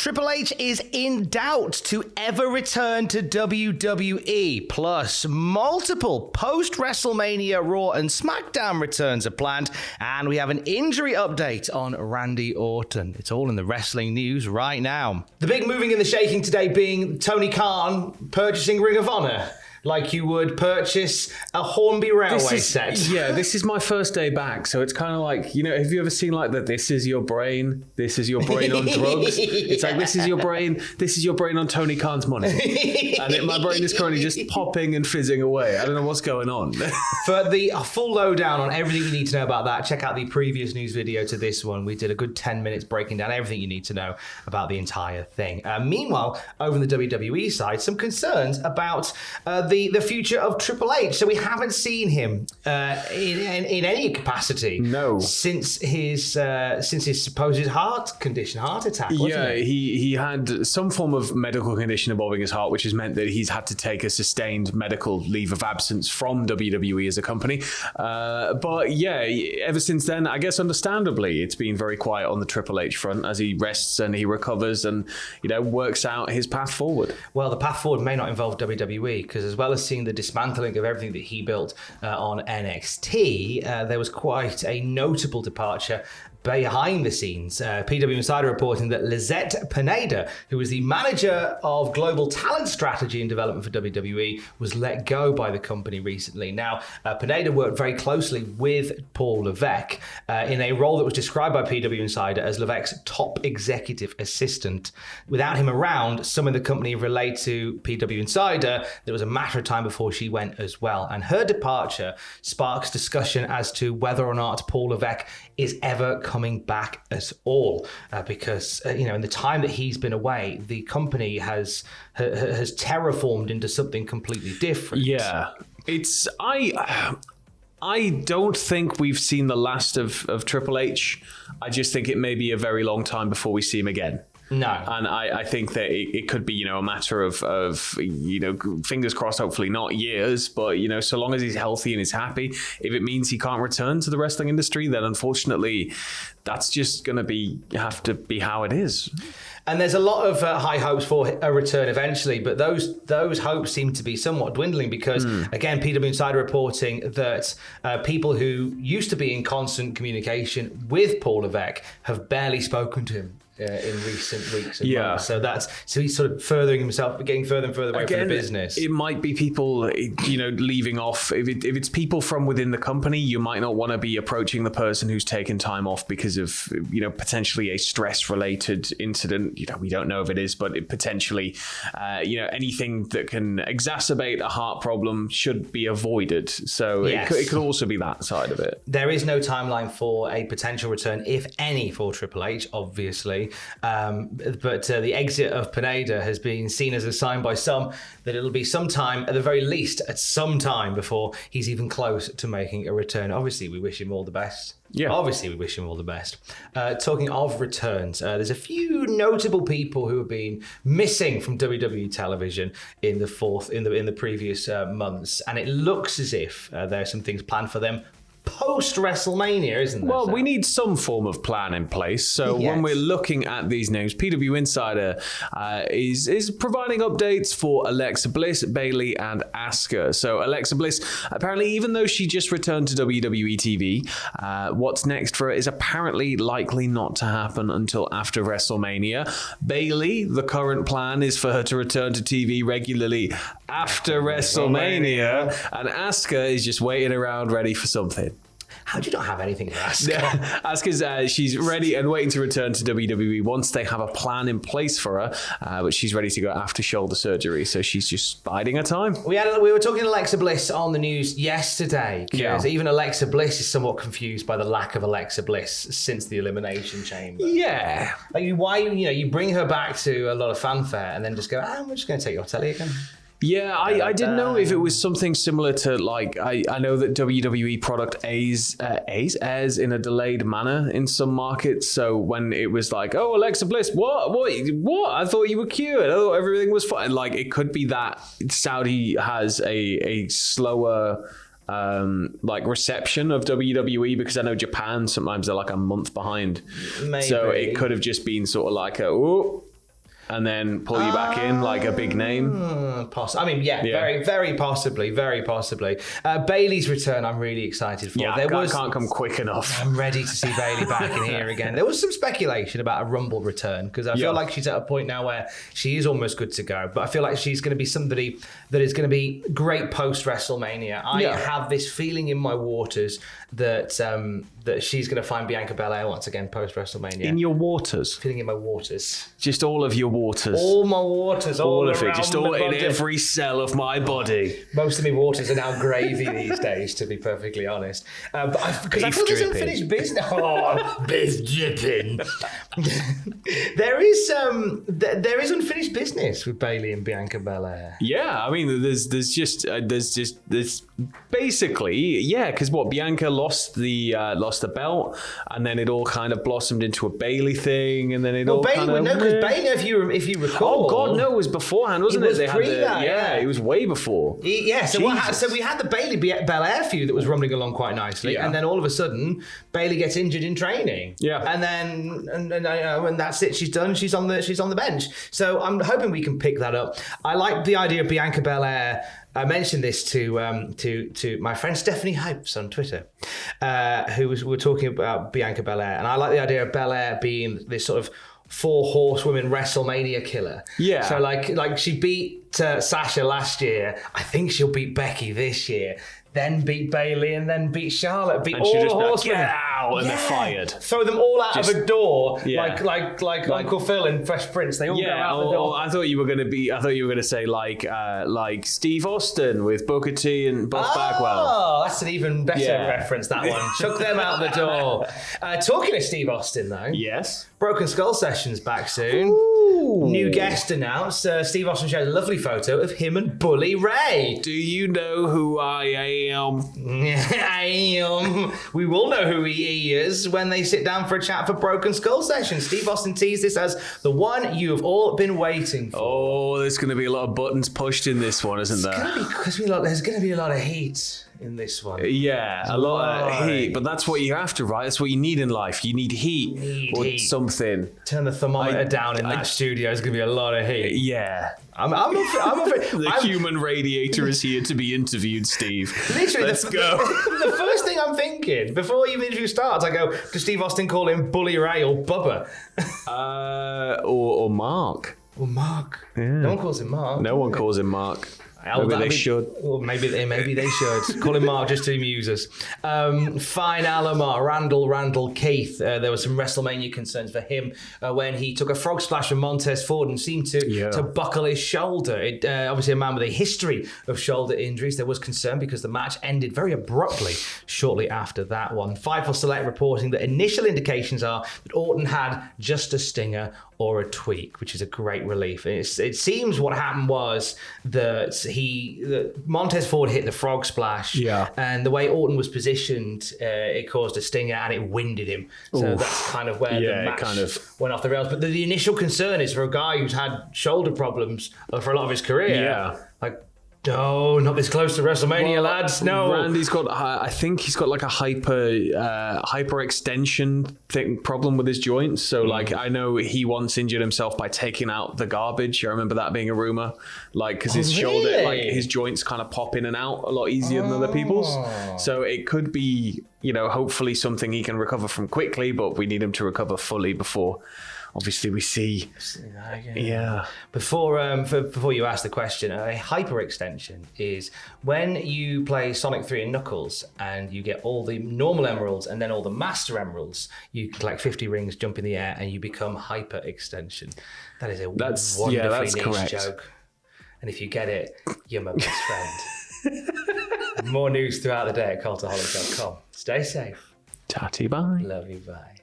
Triple H is in doubt to ever return to WWE, plus multiple post-WrestleMania Raw and SmackDown returns are planned, and we have an injury update on Randy Orton. It's all in the wrestling news right now. The big moving and the shaking today being Tony Khan purchasing Ring of Honor. Like you would purchase a Hornby Railway set. Yeah, this is my first day back, so it's kind of like, you know, have you ever seen like that? This is your brain on drugs. It's like, this is your brain on Tony Khan's money. And my brain is currently just popping and fizzing away. I don't know what's going on. For the full lowdown on everything you need to know about that, check out the previous news video to this one. We did a good 10 minutes breaking down everything you need to know about the entire thing. Meanwhile, over on the WWE side, some concerns about the future of Triple H. So we haven't seen him in any capacity. No. Since his supposed heart attack. Wasn't it? He had some form of medical condition involving his heart, which has meant that he's had to take a sustained medical leave of absence from WWE as a company. But yeah, ever since then, I guess understandably, it's been very quiet on the Triple H front as he rests and he recovers and, you know, works out his path forward. Well, the path forward may not involve WWE, because as well as seeing the dismantling of everything that he built on NXT, there was quite a notable departure behind the scenes. PW Insider reporting that Lizette Pineda, who was the manager of global talent strategy and development for WWE, was let go by the company recently. Now, Pineda worked very closely with Paul Levesque in a role that was described by PW Insider as Levesque's top executive assistant. Without him around, some in the company relayed to PW Insider that it was a matter of time before she went as well. And her departure sparks discussion as to whether or not Paul Levesque is ever coming back at all, because in the time that he's been away, the company has terraformed into something completely different. Yeah, it's I don't think we've seen the last of Triple H. I just think it may be a very long time before we see him again. No. And I think that it could be, a matter of fingers crossed, hopefully not years, but, so long as he's healthy and he's happy, if it means he can't return to the wrestling industry, then unfortunately that's just going to have to be how it is. And there's a lot of high hopes for a return eventually, but those hopes seem to be somewhat dwindling because, again, PW Insider reporting that people who used to be in constant communication with Paul Levesque have barely spoken to him in recent weeks and months. So he's sort of furthering himself, getting further and further away from the business. It might be people, leaving off. If it's people from within the company, you might not want to be approaching the person who's taken time off because of, potentially a stress-related incident. We don't know if it is, but it potentially, anything that can exacerbate a heart problem should be avoided. So yes. It could also be that side of it. There is no timeline for a potential return, if any, for Triple H, obviously. But the exit of Pineda has been seen as a sign by some that it'll be sometime, at the very least, at some time before he's even close to making a return. Obviously, we wish him all the best. Yeah. Obviously, we wish him all the best. Talking of returns, there's a few notable people who have been missing from WWE television in the previous months, and it looks as if there are some things planned for them post-WrestleMania, isn't there? Well, we need some form of plan in place. So when we're looking at these names, PW Insider is providing updates for Alexa Bliss, Bayley, and Asuka. So Alexa Bliss, apparently, even though she just returned to WWE TV, what's next for her is apparently likely not to happen until after WrestleMania. Bayley, the current plan is for her to return to TV regularly after WrestleMania. And Asuka is just waiting around ready for something. How do you not have anything for Asuka? Asuka's she's ready and waiting to return to WWE once they have a plan in place for her, but she's ready to go after shoulder surgery, so she's just biding her time. We were talking Alexa Bliss on the news yesterday, because even Alexa Bliss is somewhat confused by the lack of Alexa Bliss since the Elimination Chamber. Yeah. Like, why, you bring her back to a lot of fanfare and then just go, we're just going to take your telly again. Yeah, I didn't know if it was something similar to, like, I know that WWE product airs in a delayed manner in some markets. So when it was like, oh, Alexa Bliss, what? I thought you were cured. I thought everything was fine. Like, it could be that Saudi has a slower reception of WWE, because I know Japan, sometimes they're like a month behind. Maybe. So it could have just been sort of like and then pull you back in like a big name. Very, very possibly. Bayley's return, I'm really excited for. Yeah, can't come quick enough. I'm ready to see Bayley back in here again. There was some speculation about a Rumble return because I feel like she's at a point now where she is almost good to go. But I feel like she's going to be somebody that is going to be great post-WrestleMania. I have this feeling in my waters that that she's going to find Bianca Belair once again post-WrestleMania. In your waters? Feeling in my waters. Just all of your waters. All my waters. All of it. Just all in every cell of my body. Most of my waters are now gravy these days, to be perfectly honest. Because I feel there's unfinished business. Oh, beef dripping. There is unfinished business with Bayley and Bianca Belair. Yeah, I mean, there's basically, because Bianca lost the belt, and then it all kind of blossomed into a Bayley thing, and then it all Bayley, kind of... because Bayley, if you recall... Oh, God, no, it was beforehand, wasn't it? It was way before. So we had the Bayley Belair feud that was rumbling along quite nicely, and then all of a sudden, Bayley gets injured in training. Yeah. And then, and that's it, she's done, she's on the bench. So I'm hoping we can pick that up. I like the idea of Bianca Belair. I mentioned this to my friend Stephanie Hypes on Twitter, we were talking about Bianca Belair, and I like the idea of Belair being this sort of 4 horsewomen WrestleMania killer. Yeah. So like she beat Sasha last year. I think she'll beat Becky this year. Then beat Bayley and then beat Charlotte. Beat all the horsewomen. Get out, and they're fired. Throw them all out of a door, like Uncle Phil in Fresh Prince. They all go out the door. I thought you were going to say like Steve Austin with Booker T and Buff Bagwell. Oh, that's an even better reference. That one. Chuck them out the door. Talking of Steve Austin though. Yes. Broken Skull Sessions back soon. Ooh. New guest announced. Steve Austin shared a lovely photo of him and Bully Ray. Do you know who I am? I am. We will know who he is when they sit down for a chat for Broken Skull Sessions. Steve Austin teased this as the one you have all been waiting for. Oh, there's going to be a lot of buttons pushed in this one, isn't there? There's going to be a lot of heat in this one. Yeah, a lot of heat, but that's what you have to, right? That's what you need in life. You need heat something. Turn the thermometer down in that studio. There's going to be a lot of heat. Yeah. I'm The human radiator is here to be interviewed, Steve. Literally, let's go. The first thing I'm thinking before even the interview starts, I go, does Steve Austin call him Bully Ray or Bubba? Or Mark. Or Mark. Yeah. No one calls him Mark. No one calls him Mark. Maybe they should. Well, maybe they should. Call him Mark just to amuse us. Fine Alomar, Randall Keith. There were some WrestleMania concerns for him when he took a frog splash from Montez Ford and seemed to buckle his shoulder. Obviously, a man with a history of shoulder injuries. There was concern because the match ended very abruptly shortly after that one. Fightful Select reporting that initial indications are that Orton had just a stinger or a tweak, which is a great relief. It seems what happened was that Montez Ford hit the frog splash, and the way Orton was positioned, it caused a stinger and it winded him. So that's kind of where the match went off the rails. But the initial concern is for a guy who's had shoulder problems for a lot of his career. No, not this close to WrestleMania, lads. No. Randy's got, I think he's got like a hyperextension problem with his joints. So like, I know he once injured himself by taking out the garbage. I remember that being a rumor, like, because his shoulder, like his joints kind of pop in and out a lot easier than other people's. So it could be, hopefully something he can recover from quickly, but we need him to recover fully before obviously we see. Before you ask the question, a hyperextension is when you play Sonic 3 and Knuckles and you get all the normal emeralds and then all the master emeralds, you collect 50 rings, jump in the air, and you become hyperextension. That is a wonderfully niche joke. And if you get it, you're my best friend. More news throughout the day at cultaholic.com. Stay safe. Tatty bye. Love you, bye.